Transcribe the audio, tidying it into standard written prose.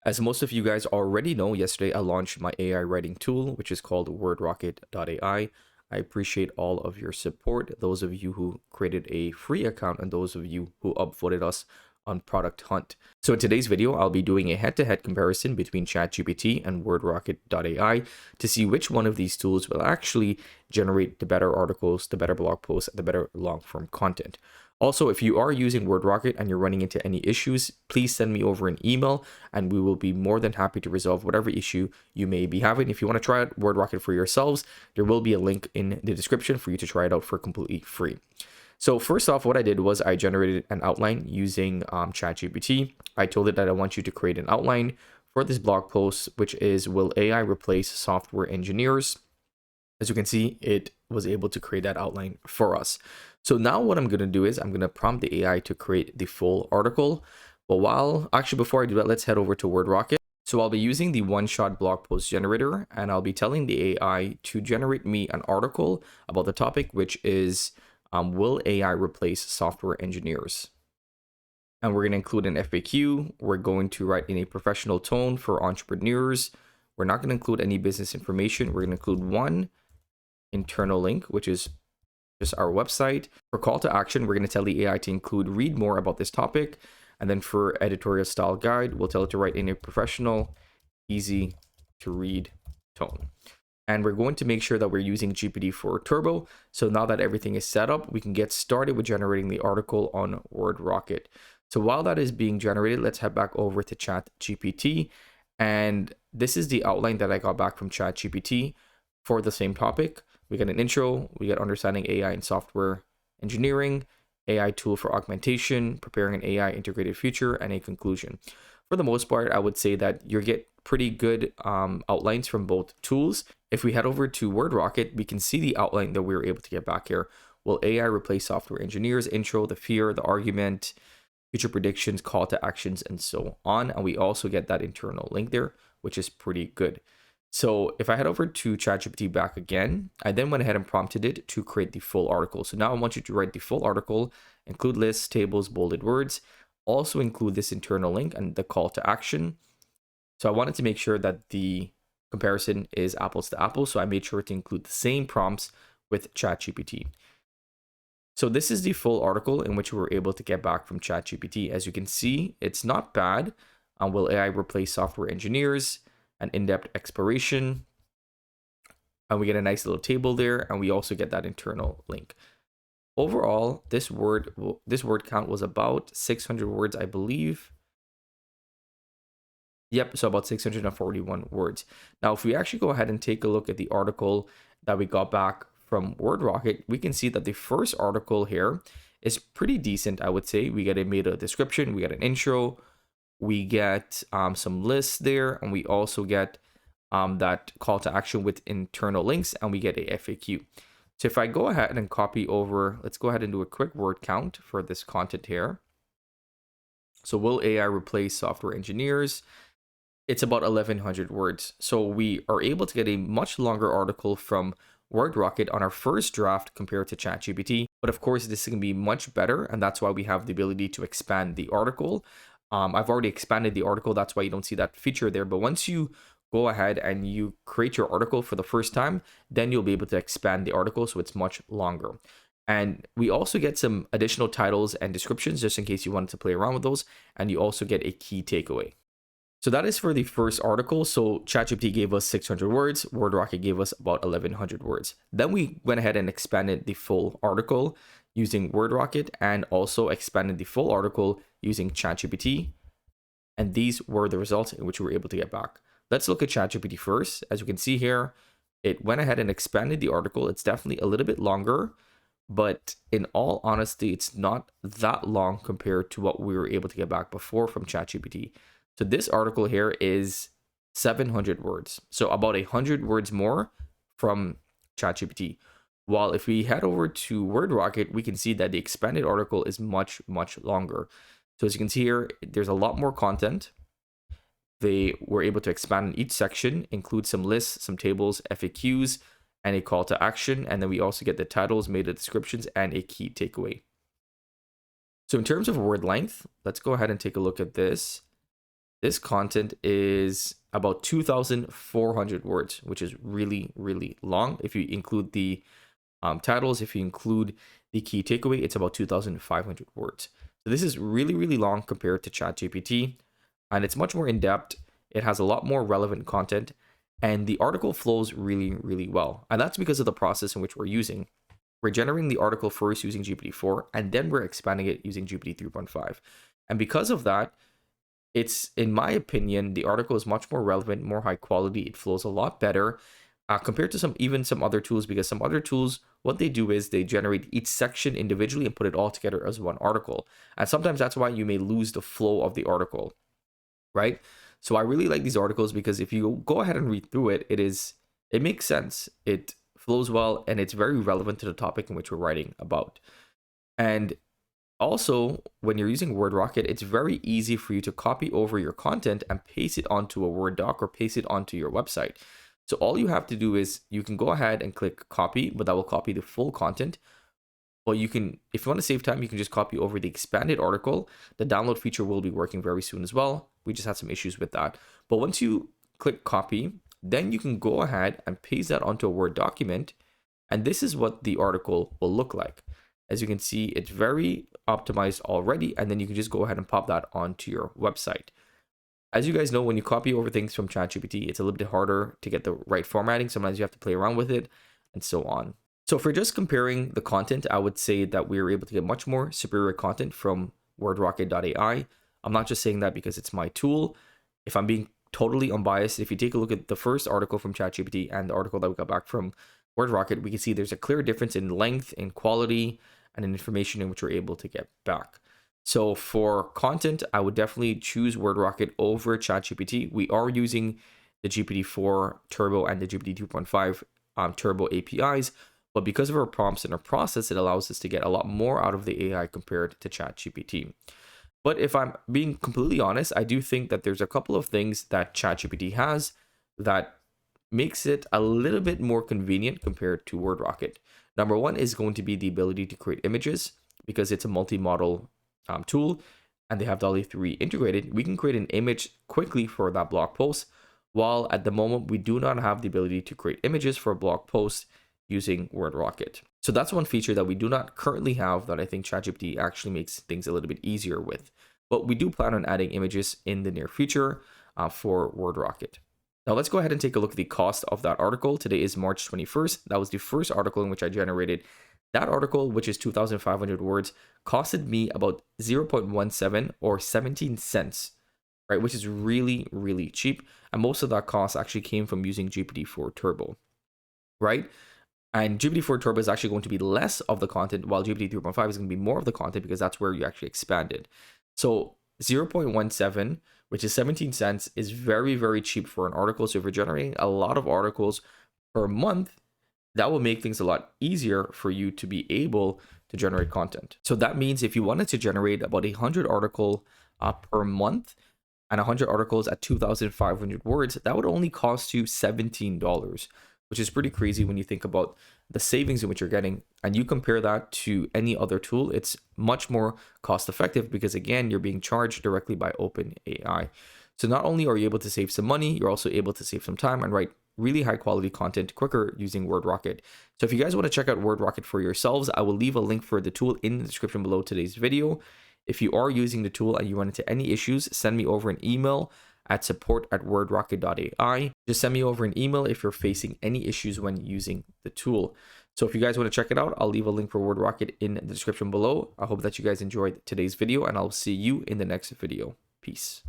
As most of you guys already know, yesterday I launched my AI writing tool, which is called WordRocket AI. I appreciate all of your support, those of you who created a free account and those of you who upvoted us on Product Hunt. So in today's video, I'll be doing a head-to-head comparison between ChatGPT and WordRocket AI to see which one of these tools will actually generate the better articles, the better blog posts, the better long-form content. Also, if you are using WordRocket and you're running into any issues, please send me over an email and we will be more than happy to resolve whatever issue you may be having. If you want to try out WordRocket for yourselves, there will be a link in the description for you to try it out for completely free. So first off, what I did was I generated an outline using ChatGPT. I told it that I want you to create an outline for this blog post, which is, will AI replace software engineers? As you can see, it was able to create that outline for us. So now what I'm going to do is I'm going to prompt the AI to create the full article. But before I do that, let's head over to WordRocket. So I'll be using the one-shot blog post generator, and I'll be telling the AI to generate me an article about the topic, which is, will AI replace software engineers? And we're going to include an FAQ. We're going to write in a professional tone for entrepreneurs. We're not going to include any business information. We're going to include one internal link, which is just our website. For call to action, we're going to tell the AI to include read more about this topic. And then for editorial style guide, we'll tell it to write in a professional, easy to read tone. And we're going to make sure that we're using GPT-4 Turbo. So now that everything is set up, we can get started with generating the article on WordRocket. So while that is being generated, let's head back over to ChatGPT. And this is the outline that I got back from ChatGPT for the same topic. We get an intro, we get understanding AI and software engineering, AI tool for augmentation, preparing an AI integrated future, and a conclusion. For the most part, I would say that you get pretty good outlines from both tools. If we head over to WordRocket, we can see the outline that we were able to get back here. Will AI replace software engineers? Intro, the fear, the argument, future predictions, call to actions, and so on. And we also get that internal link there, which is pretty good. So if I head over to ChatGPT back again, I then went ahead and prompted it to create the full article. So now I want you to write the full article, include lists, tables, bolded words, also include this internal link and the call to action. So I wanted to make sure that the comparison is apples to apples. So I made sure to include the same prompts with ChatGPT. So this is the full article in which we were able to get back from ChatGPT. As you can see, it's not bad. Will AI replace software engineers? An in-depth exploration, and we get a nice little table there, and we also get that internal link. Overall, this word count was about 600 words, I believe. Yep, so about 641 words. Now, if we actually go ahead and take a look at the article that we got back from WordRocket, we can see that the first article here is pretty decent, I would say. We get a meta description, we get an intro, we get some lists there, and we also get that call to action with internal links, and we get a FAQ. So if I go ahead and copy over, let's go ahead and do a quick word count for this content here. So will AI replace software engineers? It's about 1100 words. So we are able to get a much longer article from WordRocket on our first draft compared to ChatGPT. But of course, this can be much better, and that's why we have the ability to expand the article. I've already expanded the article. That's why you don't see that feature there. But once you go ahead and you create your article for the first time, then you'll be able to expand the article so it's much longer. And we also get some additional titles and descriptions just in case you wanted to play around with those. And you also get a key takeaway. So that is for the first article. So ChatGPT gave us 600 words. WordRocket gave us about 1100 words. Then we went ahead and expanded the full article using WordRocket and also expanded the full article using ChatGPT. And these were the results in which we were able to get back. Let's look at ChatGPT first. As you can see here, it went ahead and expanded the article. It's definitely a little bit longer, but in all honesty, it's not that long compared to what we were able to get back before from ChatGPT. So this article here is 700 words. So about 100 words more from ChatGPT. While if we head over to WordRocket, we can see that the expanded article is much, much longer. So as you can see here, there's a lot more content. They were able to expand in each section, include some lists, some tables, FAQs, and a call to action. And then we also get the titles, meta descriptions, and a key takeaway. So in terms of word length, let's go ahead and take a look at this. This content is about 2,400 words, which is really, really long. If you include the titles, if you include the key takeaway, it's about 2,500 words. So this is really, really long compared to ChatGPT, and it's much more in depth. It has a lot more relevant content, and the article flows really, really well. And that's because of the process in which we're using. We're generating the article first using GPT-4, and then we're expanding it using GPT 3.5. And because of that, it's, in my opinion, the article is much more relevant, more high quality. It flows a lot better compared to some other tools, because some other tools, what they do is they generate each section individually and put it all together as one article. And sometimes that's why you may lose the flow of the article, right? So I really like these articles because if you go ahead and read through it, it makes sense. It flows well, and it's very relevant to the topic in which we're writing about. And also, when you're using WordRocket, it's very easy for you to copy over your content and paste it onto a Word doc or paste it onto your website. So all you have to do is you can go ahead and click copy, but that will copy the full content. But you can, if you want to save time, you can just copy over the expanded article. The download feature will be working very soon as well. We just had some issues with that. But once you click copy, then you can go ahead and paste that onto a Word document. And this is what the article will look like. As you can see, it's very optimized already. And then you can just go ahead and pop that onto your website. As you guys know, when you copy over things from ChatGPT, it's a little bit harder to get the right formatting. Sometimes you have to play around with it and so on. So if we're just comparing the content, I would say that we were able to get much more superior content from WordRocket.ai. I'm not just saying that because it's my tool. If I'm being totally unbiased, if you take a look at the first article from ChatGPT and the article that we got back from WordRocket, we can see there's a clear difference in length, in quality, and in information in which we're able to get back. So for content, I would definitely choose WordRocket over ChatGPT. We are using the GPT-4 Turbo and the GPT 2.5 Turbo APIs, but because of our prompts and our process, it allows us to get a lot more out of the AI compared to ChatGPT. But if I'm being completely honest, I do think that there's a couple of things that ChatGPT has that makes it a little bit more convenient compared to WordRocket. Number one is going to be the ability to create images, because it's a multi-model tool and they have DALL-E 3 integrated. We can create an image quickly for that blog post, while at the moment we do not have the ability to create images for a blog post using WordRocket. So that's one feature that we do not currently have that I think ChatGPT actually makes things a little bit easier with. But we do plan on adding images in the near future for WordRocket. Now let's go ahead and take a look at the cost of that article. Today is March 21st. That was the first article in which I generated. That article, which is 2,500 words, costed me about 0.17 or 17 cents, right? Which is really, really cheap. And most of that cost actually came from using GPT-4 Turbo, right? And GPT-4 Turbo is actually going to be less of the content, while GPT 3.5 is going to be more of the content, because that's where you actually expanded. So 0.17, which is 17 cents, is very, very cheap for an article. So if you're generating a lot of articles per month, that will make things a lot easier for you to be able to generate content. So that means if you wanted to generate about 100 article per month and 100 articles at 2,500 words, that would only cost you $17, which is pretty crazy when you think about the savings in which you're getting. And you compare that to any other tool, it's much more cost effective, because again, you're being charged directly by OpenAI. So not only are you able to save some money, you're also able to save some time and write really high quality content quicker using WordRocket. So if you guys want to check out WordRocket for yourselves, I will leave a link for the tool in the description below today's video. If you are using the tool and you run into any issues, send me over an email at support@wordrocket.ai. Just send me over an email if you're facing any issues when using the tool. So if you guys want to check it out, I'll leave a link for WordRocket in the description below. I hope that you guys enjoyed today's video, and I'll see you in the next video. Peace.